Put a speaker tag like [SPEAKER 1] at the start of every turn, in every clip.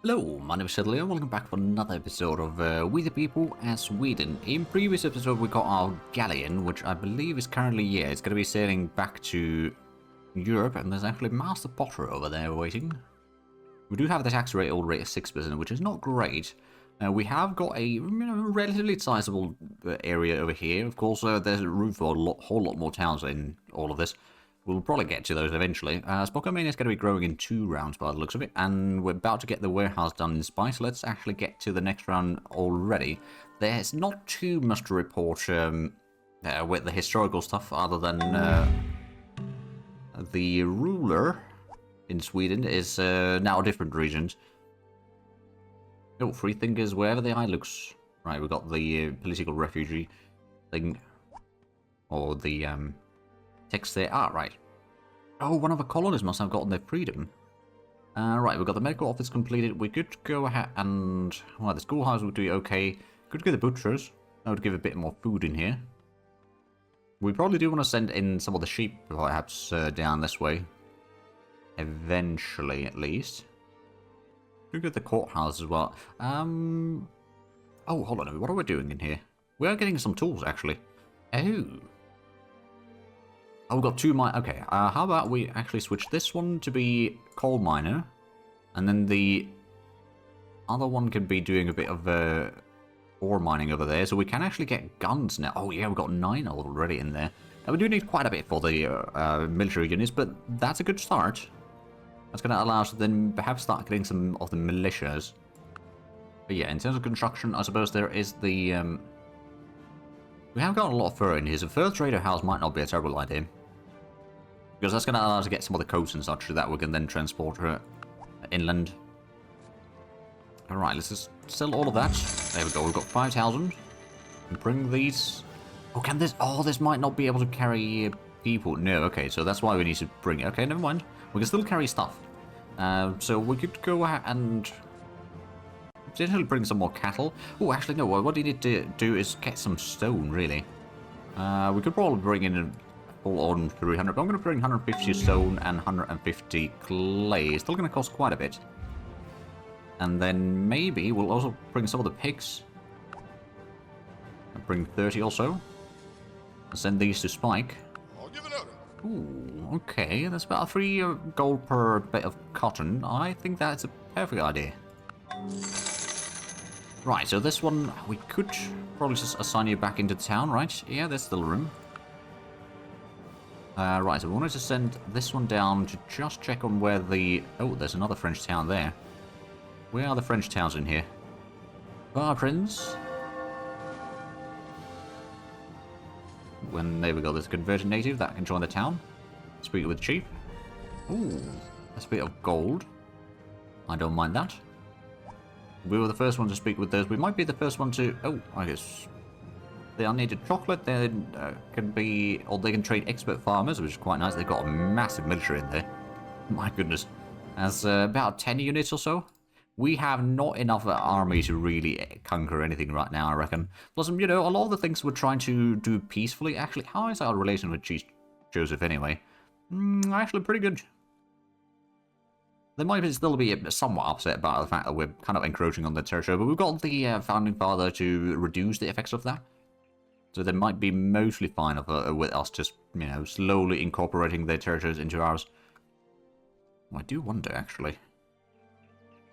[SPEAKER 1] Hello, my name is Zhatelier and welcome back for another episode of We the People as Sweden. In previous episode we got our galleon, which I believe is currently, it's going to be sailing back to Europe, and there's actually Master Potter over there waiting. We do have the tax rate already at 6%, which is not great. We have got a relatively sizable area over here. Of course, there's room for a whole lot more towns in all of this. We'll probably get to those eventually. Spokomania is going to be growing in 2 rounds by the looks of it, and we're about to get the warehouse done in Spy, so let's actually get to the next round already. There's not too much to report with the historical stuff, other than the ruler in Sweden is now different regions. Oh, free thinkers wherever the eye looks. Right, we've got the political refugee thing, or the text there. Ah, right. Oh, one of the colonists must have gotten their freedom. Right, we've got the medical office completed. We could go ahead and... Well, the schoolhouse would do okay. Could get the butchers. That would give a bit more food in here. We probably do want to send in some of the sheep, perhaps, down this way. Eventually, at least. Could get the courthouse as well. Oh, hold on. What are we doing in here? We are getting some tools, actually. Oh, we've got 2 mine. Okay, how about we actually switch this one to be coal miner, and then the other one can be doing a bit of ore mining over there, so we can actually get guns now. Oh yeah, we've got 9 already in there. Now we do need quite a bit for the military units, but that's a good start. That's going to allow us to then perhaps start getting some of the militias. But yeah, in terms of construction, I suppose there is the... we have got a lot of fur in here, so fur trader house might not be a terrible idea. Because that's going to allow us to get some of the coats and such that we can then transport inland. Alright, let's just sell all of that. There we go, we've got 5,000. Bring these... Oh, can this... Oh, this might not be able to carry people. No, okay, so that's why we need to bring... Okay, never mind. We can still carry stuff. So we could go ahead and... potentially bring some more cattle. Oh, actually, no, what we need to do is get some stone, really. We could probably bring in a full-on 300, but I'm going to bring 150 stone and 150 clay. It's still going to cost quite a bit. And then maybe we'll also bring some of the pigs. I'll bring 30 also. I'll send these to Spike.
[SPEAKER 2] I'll give it out.
[SPEAKER 1] Ooh, okay, that's about 3 gold per bit of cotton. I think that's a perfect idea. Right, so this one, we could probably just assign you back into town, right? Yeah, there's still room. Right, so we wanted to send this one down to just check on where the... Oh, there's another French town there. Where are the French towns in here? Bar Prince. There we go, there's a converted native that can join the town. Speak with Chief. Ooh, that's a bit of gold. I don't mind that. We were the first one to speak with those. We might be the first one to... Oh, I guess... They are needed chocolate. They can be... Or they can trade expert farmers, which is quite nice. They've got a massive military in there. My goodness. That's about 10 units or so. We have not enough army to really conquer anything right now, I reckon. Plus, you know, a lot of the things we're trying to do peacefully... Actually, how is our relation with Chief Joseph anyway? Actually, pretty good. They might still be somewhat upset about the fact that we're kind of encroaching on their territory, but we've got the Founding Father to reduce the effects of that. So they might be mostly fine with us just, you know, slowly incorporating their territories into ours. Well, I do wonder, actually.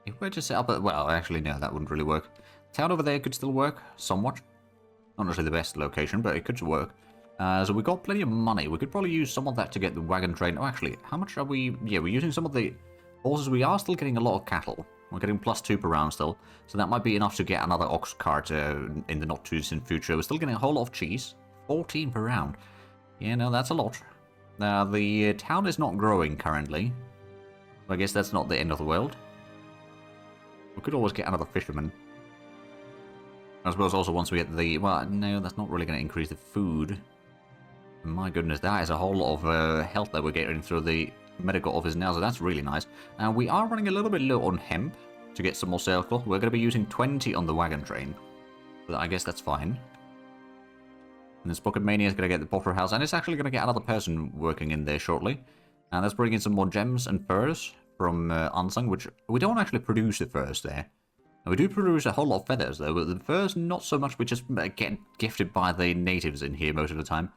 [SPEAKER 1] If we're to set up a... Well, actually, no, that wouldn't really work. Town over there could still work, somewhat. Not necessarily the best location, but it could work. So we've got plenty of money. We could probably use some of that to get the wagon train. Oh, actually, how much are we... Yeah, we're using some of the... horses. We are still getting a lot of cattle. We're getting +2 per round still. So that might be enough to get another ox cart in the not too distant future. We're still getting a whole lot of cheese. 14 per round. Yeah, no, that's a lot. Now, the town is not growing currently. I guess that's not the end of the world. We could always get another fisherman. I suppose also once we get the... Well, no, that's not really going to increase the food. My goodness, that is a whole lot of health that we're getting through the medical office now, so that's really nice. And we are running a little bit low on hemp to get some more sailcloth. We're going to be using 20 on the wagon train. But I guess that's fine. And this Pocket Mania is going to get the Potter House, and it's actually going to get another person working in there shortly. And let's bring in some more gems and furs. from Ansang, which we don't actually produce the furs there. And we do produce a whole lot of feathers, though, but the furs, not so much. We just get gifted by the natives in here most of the time.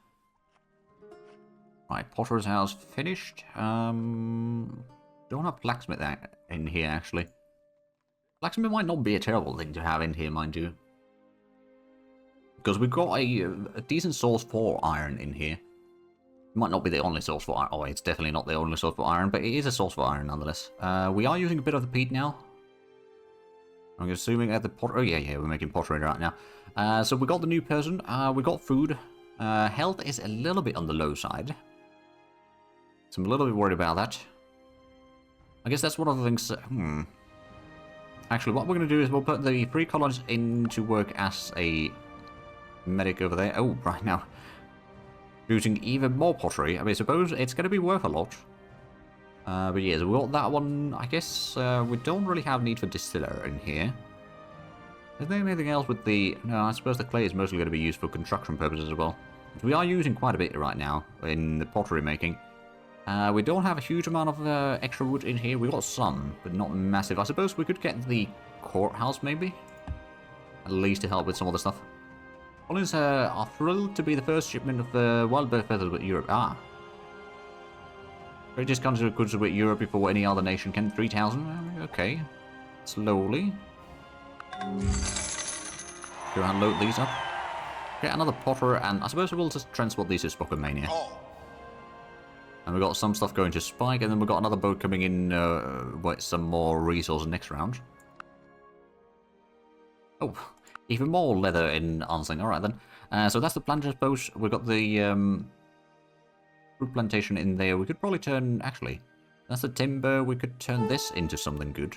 [SPEAKER 1] Right, Potter's house finished. Don't have blacksmith in here, actually. Blacksmith might not be a terrible thing to have in here, mind you. Because we've got a decent source for iron in here. It might not be the only source for iron. Oh, it's definitely not the only source for iron, but it is a source for iron nonetheless. We are using a bit of the peat now. I'm assuming at the pot. Oh, yeah, we're making pottery right now. So we got the new person. We got food. Health is a little bit on the low side. So I'm a little bit worried about that. I guess that's one of the things. Actually, what we're going to do is we'll put the 3 colonists into work as a medic over there. Oh, right now. Using even more pottery. I mean, I suppose it's going to be worth a lot. But yeah, so we got that one. I guess we don't really have need for distiller in here. Is there anything else with the... No, I suppose the clay is mostly going to be used for construction purposes as well. We are using quite a bit right now in the pottery making. We don't have a huge amount of extra wood in here. We've got some, but not massive. I suppose we could get the courthouse, maybe? At least to help with some of the stuff. Colonists are thrilled to be the first shipment of wild bird feathers with Europe. Trade discounted goods with Europe before any other nation can. 3,000? Okay. Slowly. Go and load these up. Get another potter, and I suppose we'll just transport these to Spokane. And we've got some stuff going to Spike, and then we've got another boat coming in with some more resources next round. Oh, even more leather in Ansing. Alright then. So that's the planter's boat. We've got the fruit plantation in there. We could probably turn... Actually, that's the timber. We could turn this into something good.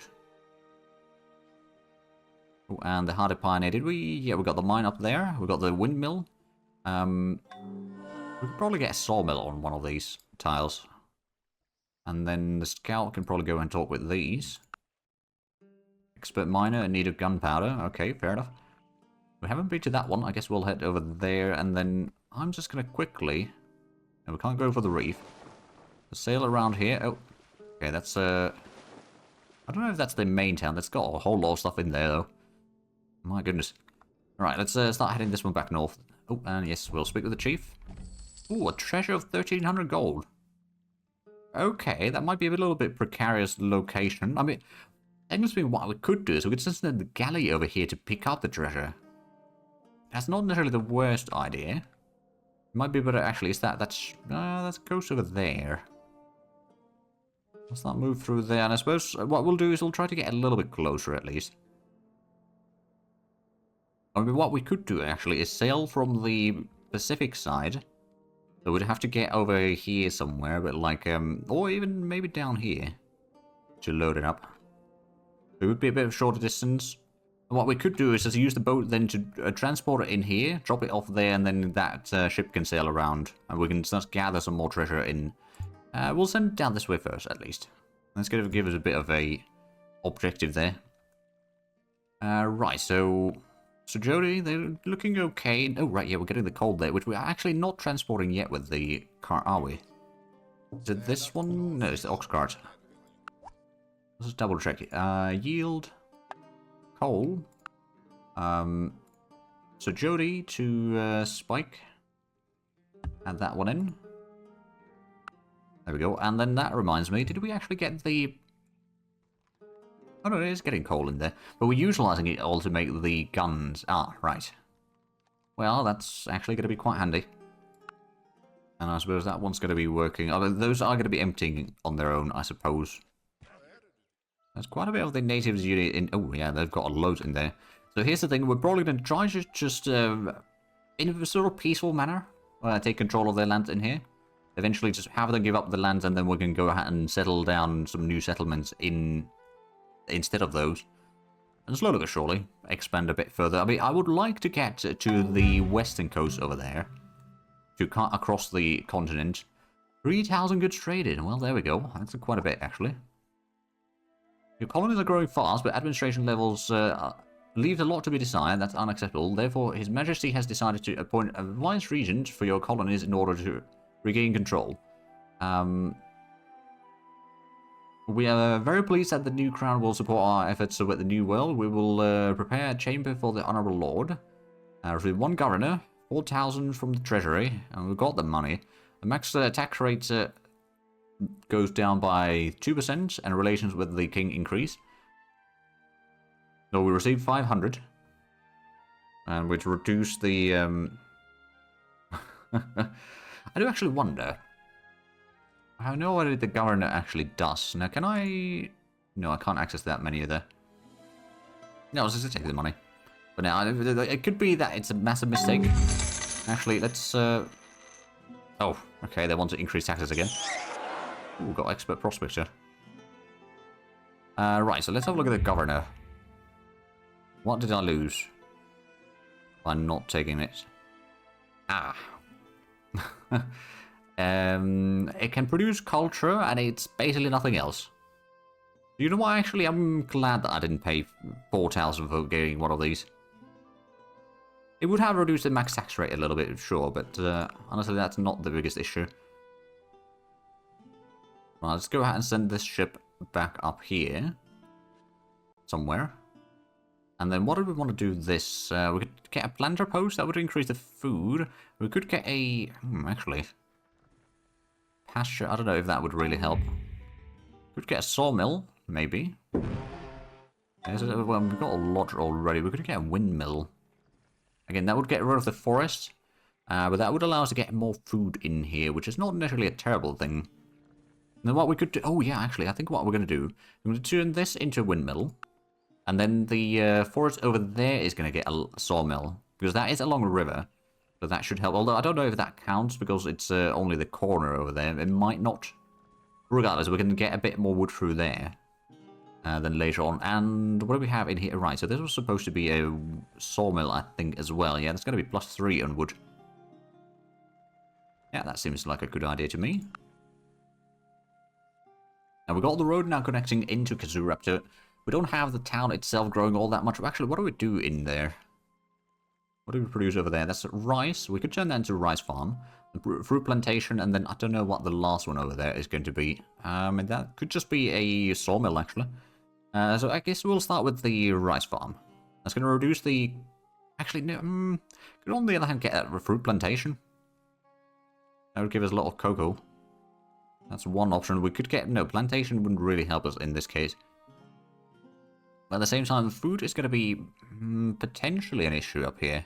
[SPEAKER 1] Oh, and the hardy pioneer. Did we... Yeah, we got the mine up there. We got the windmill. We could probably get a sawmill on one of these tiles. And then the scout can probably go and talk with these. Expert miner in need of gunpowder. Okay, fair enough. We haven't been to that one. I guess we'll head over there. And then I'm just going to quickly... And we can't go for the reef. Sail around here. Oh, okay, that's... I don't know if that's the main town. That's got a whole lot of stuff in there, though. My goodness. Alright, let's start heading this one back north. Oh, and yes, we'll speak with the chief. Ooh, a treasure of 1,300 gold. Okay, that might be a little bit precarious location. I mean, technically what we could do is we could just send the galley over here to pick up the treasure. That's not necessarily the worst idea. It might be better, actually, is that goes over there. Let's not move through there, and I suppose what we'll do is we'll try to get a little bit closer at least. I mean, what we could do actually is sail from the Pacific side. So we'd have to get over here somewhere, but like, or even maybe down here to load it up. It would be a bit of a shorter distance. And what we could do is just use the boat then to transport it in here, drop it off there, and then that ship can sail around. And we can just gather some more treasure in. We'll send it down this way first, at least. That's going to give us a bit of a objective there. Right, so Jody, they're looking okay. Oh, right, yeah, we're getting the coal there, which we're actually not transporting yet with the car, are we? Is it this one? No, it's the ox cart. Let's just double check it. Yield. Coal. So Jody to Spike. Add that one in. There we go. And then that reminds me, did we actually get the... Oh no, it is getting coal in there. But we're utilising it all to make the guns. Ah, right. Well, that's actually going to be quite handy. And I suppose that one's going to be working. Although those are going to be emptying on their own, I suppose. There's quite a bit of the natives unit in... Oh, yeah, they've got a load in there. So here's the thing. We're probably going to try to just, in a sort of peaceful manner, take control of their land in here. Eventually just have them give up the land, and then we can go ahead and settle down some new settlements instead of those. And slowly but surely expand a bit further. I mean, I would like to get to the western coast over there. To cut across the continent. 3,000 goods traded. Well, there we go. That's quite a bit, actually. Your colonies are growing fast, but administration levels leave a lot to be desired. That's unacceptable. Therefore, His Majesty has decided to appoint a vice regent for your colonies in order to regain control. We are very pleased that the new crown will support our efforts with the new world. We will prepare a chamber for the Honorable Lord. Receive 1 governor, 4,000 from the treasury, and we've got the money. The max tax rate goes down by 2%, and relations with the king increase. So we receive 500. And which reduce the... I do actually wonder. I have no idea what the governor actually does. Now, can I... No, I can't access that menu there. No, I was just taking the money. But now, it could be that it's a massive mistake. Actually, let's... Oh, okay, they want to increase taxes again. Ooh, got expert prospector. Right, so let's have a look at the governor. What did I lose by not taking it? Ah. It can produce culture, and it's basically nothing else. You know what, actually, I'm glad that I didn't pay 4,000 for getting one of these. It would have reduced the max tax rate a little bit, sure, but honestly, that's not the biggest issue. Well, let's go ahead and send this ship back up here. Somewhere. And then what do we want to do this? We could get a planter post, that would increase the food. We could get a... actually... pasture, I don't know if that would really help. Could get a sawmill, maybe. Well, we've got a lot already. We could get a windmill. Again, that would get rid of the forest. But that would allow us to get more food in here, which is not necessarily a terrible thing. And then what we could do... Oh, yeah, actually, I think what we're going to do... We're going to turn this into a windmill. And then the forest over there is going to get a sawmill. Because that is along a river. So that should help. Although I don't know if that counts because it's only the corner over there. It might not. Regardless, we can get a bit more wood through there. Then later on. And what do we have in here? Right, so this was supposed to be a sawmill, I think, as well. Yeah, that's going to be +3 on wood. Yeah, that seems like a good idea to me. Now, we've got the road now connecting into Kazuraptor. We don't have the town itself growing all that much. Actually, what do we do in there? What do we produce over there? That's rice. We could turn that into a rice farm. The fruit plantation, and then I don't know what the last one over there is going to be. And that could just be a sawmill, actually. So I guess we'll start with the rice farm. That's going to reduce the... Actually, no, could on the other hand get a fruit plantation. That would give us a lot of cocoa. That's one option. We could get... No, plantation wouldn't really help us in this case. But at the same time, food is going to be potentially an issue up here.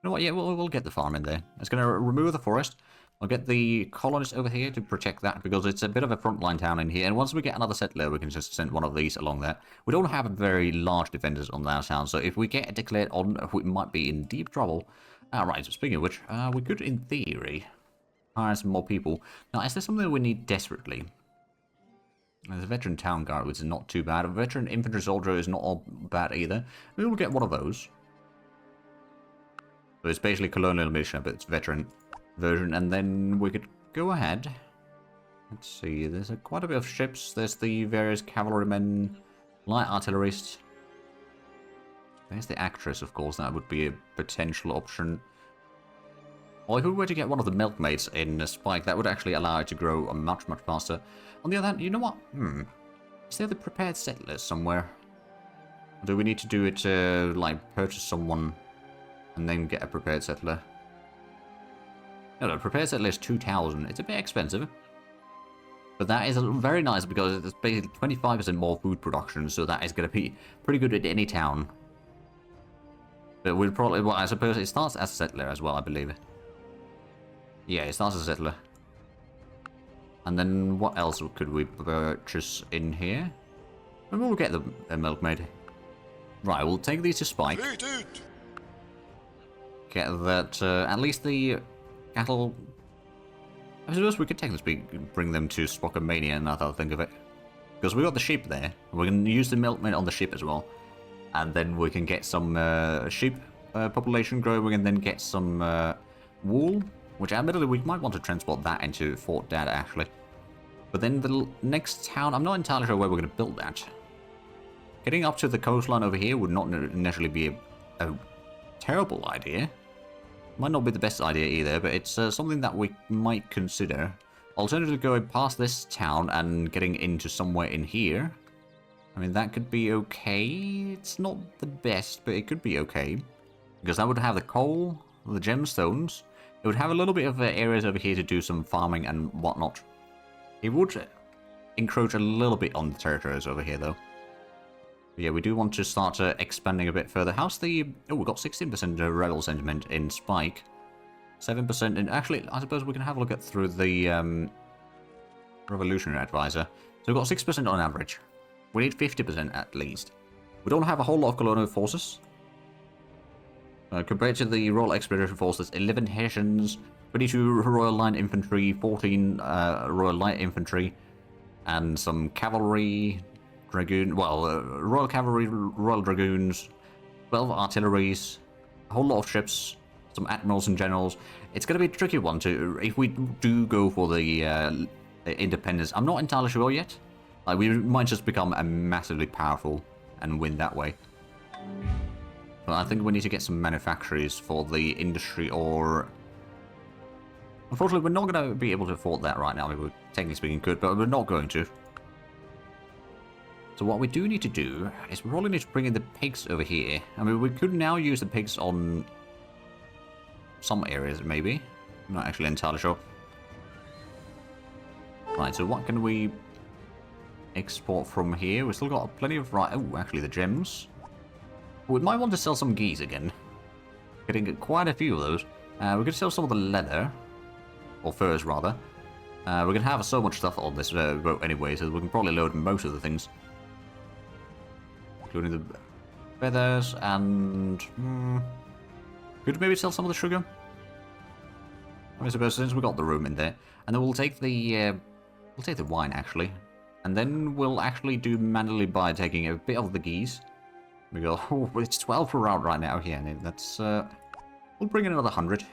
[SPEAKER 1] You know what? Yeah, we'll get the farm in there. It's going to remove the forest. I'll get the colonist over here to protect that because it's a bit of a frontline town in here. And once we get another settler, we can just send one of these along there. We don't have very large defenders on that town, so if we get declared on, we might be in deep trouble. Alright, so speaking of which, we could, in theory, hire some more people. Now, is there something that we need desperately? There's a veteran town guard, which is not too bad. A veteran infantry soldier is not all bad either. We will get one of those. So it's basically colonial militia, but it's veteran version. And then we could go ahead. Let's see, there's quite a bit of ships. There's the various cavalrymen, light artillerists. There's the actress, of course. That would be a potential option. Or if we were to get one of the milkmaids in a spike, that would actually allow it to grow much, much faster. On the other hand, you know what? Is there the prepared settlers somewhere? Or do we need to do it, like, purchase someone and then get a prepared settler? No, prepared settler is 2,000. It's a bit expensive. But that is very nice because it's basically 25% more food production, so that is going to be pretty good at any town. But we'll probably, well, I suppose it starts as a settler as well, I believe. Yeah, it starts as a settler. And then what else could we purchase in here? Maybe we'll get the milkmaid. Right, we'll take these to Spike. Get that, at least the cattle... I suppose we could technically bring them to Spockomania now that I think of it. Because we got the sheep there. We can use the milkmaid on the sheep as well. And then we can get some sheep population growing and then get some wool. Which admittedly we might want to transport that into Fort Dad actually. But then the next town, I'm not entirely sure where we're going to build that. Getting up to the coastline over here would not necessarily be a terrible idea. Might not be the best idea either, but it's something that we might consider. Alternatively, going past this town and getting into somewhere in here. I mean, that could be okay. It's not the best, but it could be okay. Because that would have the coal, the gemstones. It would have a little bit of areas over here to do some farming and whatnot. It would encroach a little bit on the territories over here, though. But yeah, we do want to start expanding a bit further. How's the... Oh, we've got 16% rebel sentiment in Spike. 7% in... Actually, I suppose we can have a look at through the Revolutionary Advisor. So we've got 6% on average. We need 50% at least. We don't have a whole lot of colonial forces. Compared to the Royal Expedition Forces, 11 Hessians, 22 Royal Line Infantry, 14 Royal Light Infantry, and some Cavalry, Dragoon, well, Royal Cavalry, Royal Dragoons, 12 Artilleries, a whole lot of ships, some Admirals and Generals. It's going to be a tricky one to, if we do go for the independence. I'm not entirely sure yet. Like, we might just become a massively powerful and win that way. But I think we need to get some manufacturers for the industry, or... Unfortunately, we're not going to be able to afford that right now. I mean, we're technically speaking could, but we're not going to. So what we do need to do is we probably need to bring in the pigs over here. I mean, we could now use the pigs on some areas, maybe. I'm not actually entirely sure. Right, so what can we export from here? We've still got plenty of... Right, oh, actually, the gems. We might want to sell some geese again. Getting quite a few of those. We could sell some of the leather. Or furs, rather. We're going to have so much stuff on this boat anyway, so we can probably load most of the things. Including the feathers and... could maybe sell some of the sugar? I suppose since we got the room in there. And then we'll take the wine, actually. And then we'll actually do manually by taking a bit of the geese. We go, oh, it's 12 per round right now here. Yeah, that's, we'll bring in another 100.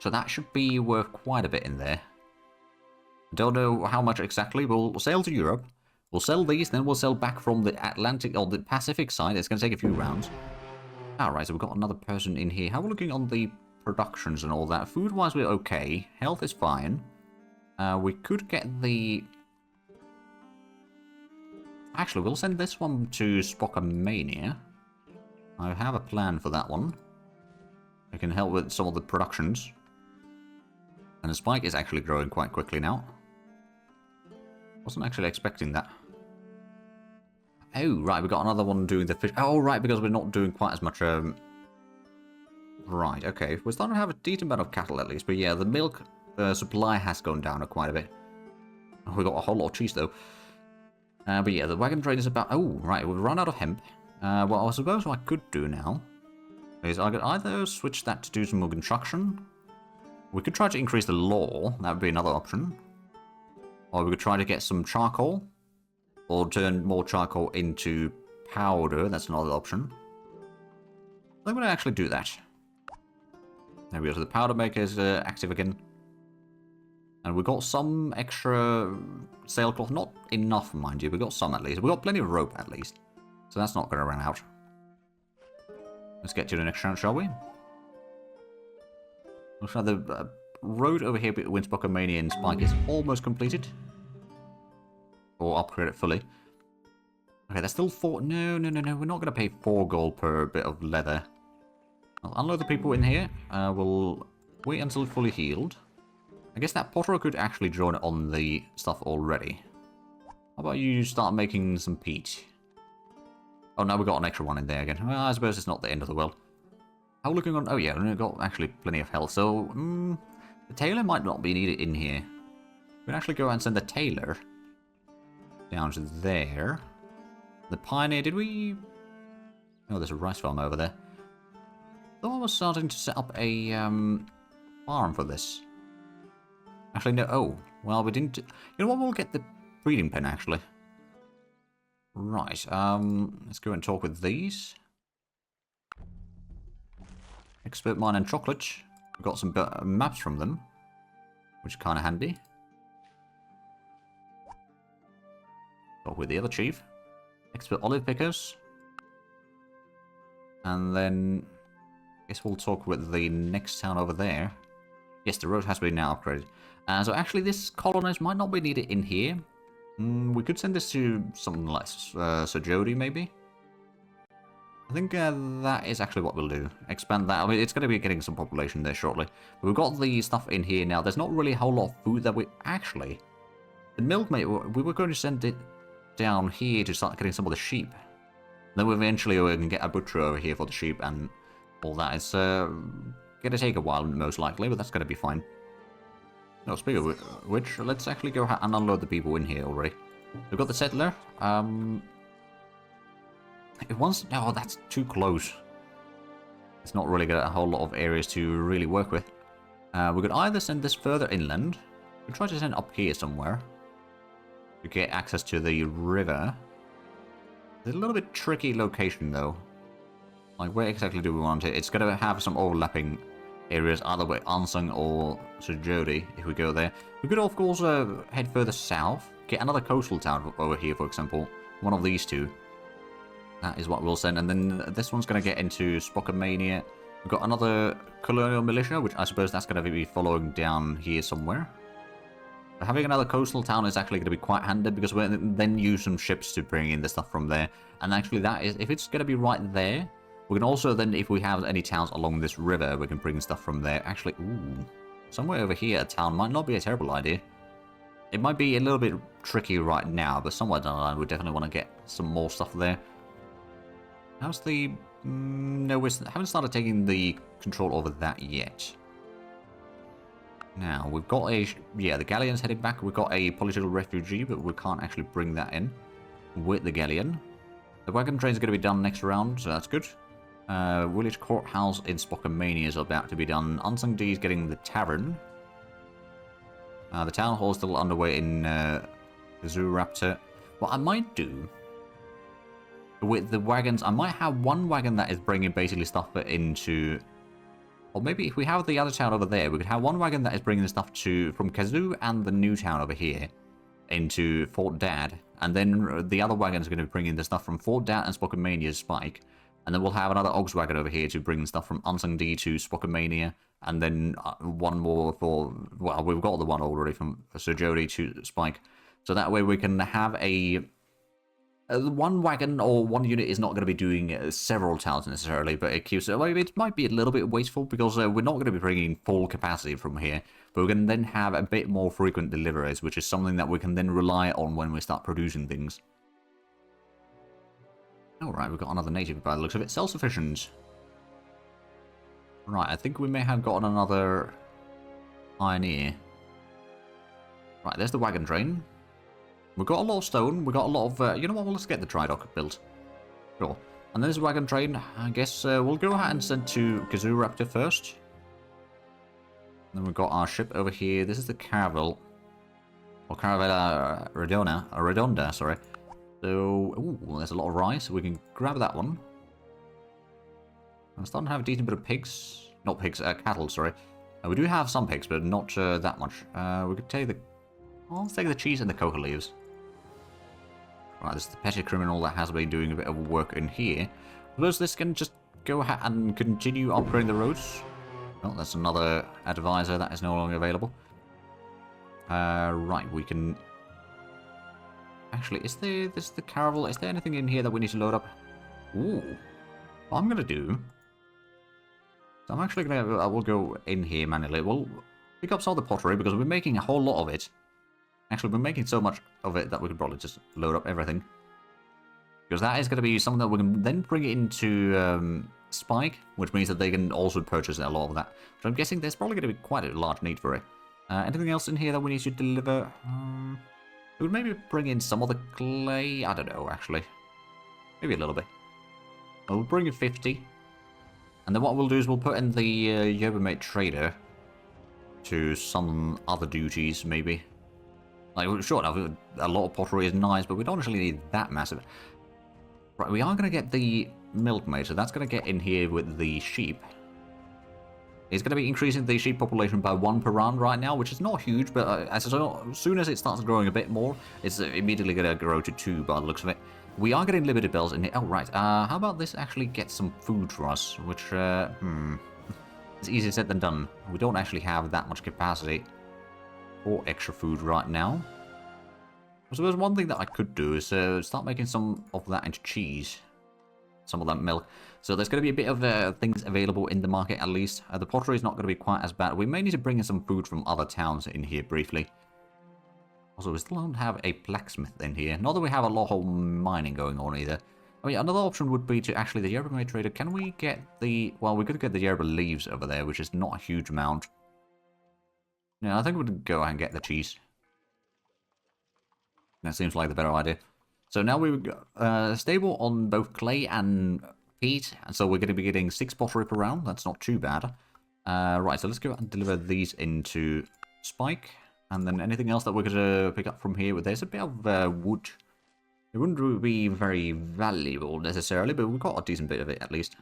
[SPEAKER 1] So that should be worth quite a bit in there. I don't know how much exactly. We'll sail to Europe. We'll sell these, then we'll sell back from the Atlantic or the Pacific side. It's going to take a few rounds. Alright, so we've got another person in here. How are we looking on the productions and all that? Food-wise, we're okay. Health is fine. We could get the... Actually, we'll send this one to Spockomania. I have a plan for that one. It can help with some of the productions. And the spike is actually growing quite quickly now. Wasn't actually expecting that. Oh, right, we got another one doing the fish. Oh, right, because we're not doing quite as much... Right, okay. We're starting to have a decent amount of cattle at least. But yeah, the milk supply has gone down quite a bit. We got a whole lot of cheese, though. But yeah, the wagon trade is about... Oh, right, we've run out of hemp. What I suppose what I could do now is I could either switch that to do some more construction. We could try to increase the law. That would be another option. Or we could try to get some charcoal. Or turn more charcoal into powder. That's another option. I'm going to actually do that. There we go. So the powder maker is active again. And we got some extra sailcloth. Not enough, mind you. We got some at least. We got plenty of rope at least. So that's not going to run out. Let's get to the next round, shall we? Looks like the road over here between Spockomania and Spike is almost completed. Or upgraded fully. Okay, there's still 4... No. We're not going to pay 4 gold per bit of leather. I'll unload the people in here. We'll wait until fully healed. I guess that potter could actually join on the stuff already. How about you start making some peat? Oh, now we've got an extra one in there again. Well, I suppose it's not the end of the world. How are we looking on... Oh, yeah, we've got actually plenty of health. So, the tailor might not be needed in here. We can actually go and send the tailor down to there. The pioneer, did we... Oh, there's a rice farm over there. Someone was starting to set up a farm for this. Actually, no. Oh, well, we didn't... You know what? We'll get the breeding pen, actually. Right. Let's go and talk with these. Expert mine and chocolate. We've got some maps from them, which is kind of handy. Talk with the other chief. Expert olive pickers. And then... I guess we'll talk with the next town over there. Yes, the road has been now upgraded. So actually, this colonist might not be needed in here. We could send this to something like Sir Jody, maybe? I think that is actually what we'll do. Expand that. I mean, it's going to be getting some population there shortly. But we've got the stuff in here now. There's not really a whole lot of food that we... Actually, the milkmaid, we were going to send it down here to start getting some of the sheep. Then eventually we can get a butcher over here for the sheep and all that. It's going to take a while, most likely, but that's going to be fine. No, speaking of which, let's actually go and unload the people in here already. We've got the settler. It wants... No, that's too close. It's not really got a whole lot of areas to really work with. We could either send this further inland. We could try to send it up here somewhere to get access to the river. It's a little bit tricky location, though. Like, where exactly do we want it? It's going to have some overlapping areas, either way, Ansung or Sir Jody, if we go there. We could, of course, head further south. Get another coastal town over here, for example. One of these two. That is what we'll send. And then this one's going to get into Spokomania. We've got another colonial militia, which I suppose that's going to be following down here somewhere. But having another coastal town is actually going to be quite handy, because we'll then use some ships to bring in the stuff from there. And actually, that is, if it's going to be right there, we can also then, if we have any towns along this river, we can bring stuff from there. Actually, ooh, somewhere over here a town might not be a terrible idea. It might be a little bit tricky right now, but somewhere down the line we definitely want to get some more stuff there. How's the... no, we haven't started taking the control over that yet. Now, we've got a... Yeah, the galleon's heading back. We've got a political refugee, but we can't actually bring that in with the galleon. The wagon train's going to be done next round, so that's good. Village Courthouse in Spokomania is about to be done. Unsung D is getting the tavern. The town hall is still underway in Zoo Raptor. What I might do with the wagons, I might have one wagon that is bringing basically stuff into... Or maybe if we have the other town over there, we could have one wagon that is bringing the stuff from Kazoo and the new town over here into Fort Dad. And then the other wagon is going to be bringing the stuff from Fort Dad and Spokomania's Spike. And then we'll have another Ogs wagon over here to bring stuff from Unsung D to Spokomania. And then one more for... Well, we've got the one already from Sir Jody to Spike. So that way we can have a... one wagon or one unit is not going to be doing several towns necessarily, but it keeps... It might be a little bit wasteful, because we're not going to be bringing full capacity from here. But we can then have a bit more frequent deliveries, which is something that we can then rely on when we start producing things. Alright, we've got another native by the looks of it. Self-sufficient. Right, I think we may have gotten another pioneer. Right, there's the wagon train. We've got a lot of stone. We've got a lot of... you know what? Well, let's get the dry dock built. Sure. And there's the wagon train. I guess we'll go ahead and send to Kazoo Raptor first. Then we've got our ship over here. This is the Caravel. Or Caravella Redonda, sorry. So, ooh, there's a lot of rice. We can grab that one. I'm starting to have a decent bit of pigs. Not pigs, cattle, sorry. We do have some pigs, but not that much. We could take the... Well, let's take the cheese and the coca leaves. Right, this is the petty criminal that has been doing a bit of work in here. Plus, this can just go ahead and continue upgrading the roads. Well, that's another advisor that is no longer available. Right, we can... Actually, is there... This is the caravel. Is there anything in here that we need to load up? Ooh. What I'm going to do... So I'm actually going to... I will go in here manually. We'll pick up some of the pottery, because we're making a whole lot of it. Actually, we're making so much of it that we could probably just load up everything. Because that is going to be something that we can then bring into Spike, which means that they can also purchase a lot of that. So I'm guessing there's probably going to be quite a large need for it. Anything else in here that we need to deliver? We would maybe bring in some of the clay. I don't know, actually. Maybe a little bit. We'll bring in 50. And then what we'll do is we'll put in the Yerbamate Trader to some other duties, maybe. Like, sure enough, a lot of pottery is nice, but we don't actually need that massive. Right, we are going to get the milkmaid, so that's going to get in here with the sheep. It's going to be increasing the sheep population by 1 per round right now, which is not huge, but as soon as it starts growing a bit more, it's immediately going to grow to 2 by the looks of it. We are getting limited bells in here. Oh, right. How about this actually get some food for us, which, This It's easier said than done. We don't actually have that much capacity for extra food right now. I suppose one thing that I could do is start making some of that into cheese. Some of that milk. So there's going to be a bit of things available in the market at least. The pottery is not going to be quite as bad. We may need to bring in some food from other towns in here briefly. Also, we still don't have a blacksmith in here. Not that we have a lot of mining going on either. I mean, another option would be to actually, the yerba mate trader, can we get the, well, we could get the yerba leaves over there, which is not a huge amount. Yeah, I think we'd go ahead and get the cheese. That seems like the better idea. So now we're stable on both clay and peat, and so we're going to be getting 6 pottery per round. That's not too bad. Right, so let's go and deliver these into Spike, and then anything else that we're going to pick up from here. There's a bit of wood. It wouldn't be very valuable necessarily, but we've got a decent bit of it at least.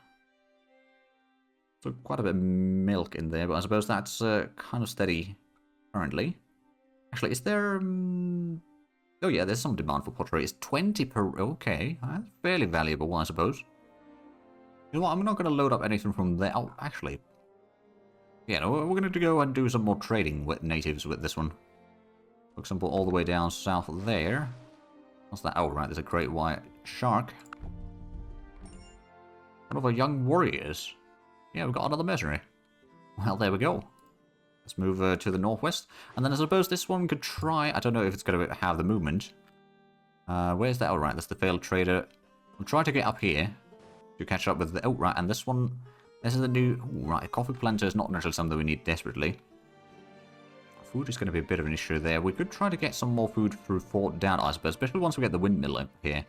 [SPEAKER 1] So quite a bit of milk in there, but I suppose that's kind of steady currently. Actually, is there... Oh yeah, there's some demand for pottery. It's 20 per... Okay, that's fairly valuable, I suppose. You know what, I'm not going to load up anything from there. Oh, actually... Yeah, no, we're going to go and do some more trading with natives with this one. For example, all the way down south there. What's that? Oh, right, there's a great white shark. One of our young warriors. Yeah, we've got another mercenary. Well, there we go. Let's move to the northwest. And then I suppose this one could try... I don't know if it's going to have the movement. Where's that? Oh, right, that's the failed trader. We'll try to get up here to catch up with the... Oh, right, and this one... This is the new... Ooh, right, a coffee planter is not necessarily something we need desperately. Food is going to be a bit of an issue there. We could try to get some more food through Fort Down, I suppose, especially once we get the windmill up here.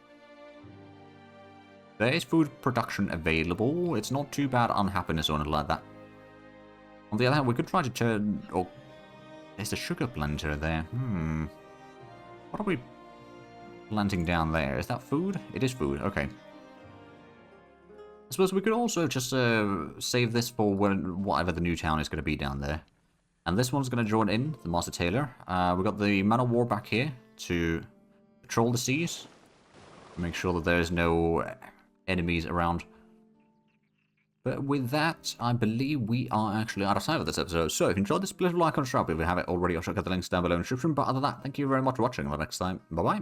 [SPEAKER 1] There is food production available. It's not too bad unhappiness or anything like that. On the other hand, we could try to turn... Oh, there's a sugar planter there. What are we planting down there? Is that food? It is food. Okay. I suppose we could also just save this for whatever the new town is going to be down there. And this one's going to join in, the Master Tailor. We've got the Man of War back here to patrol the seas. Make sure that there's no enemies around. But with that, I believe we are actually out of time for this episode. So if you enjoyed this, please like and subscribe if you haven't already. I'll check out the links down below in the description. But other than that, thank you very much for watching. Until next time, bye-bye.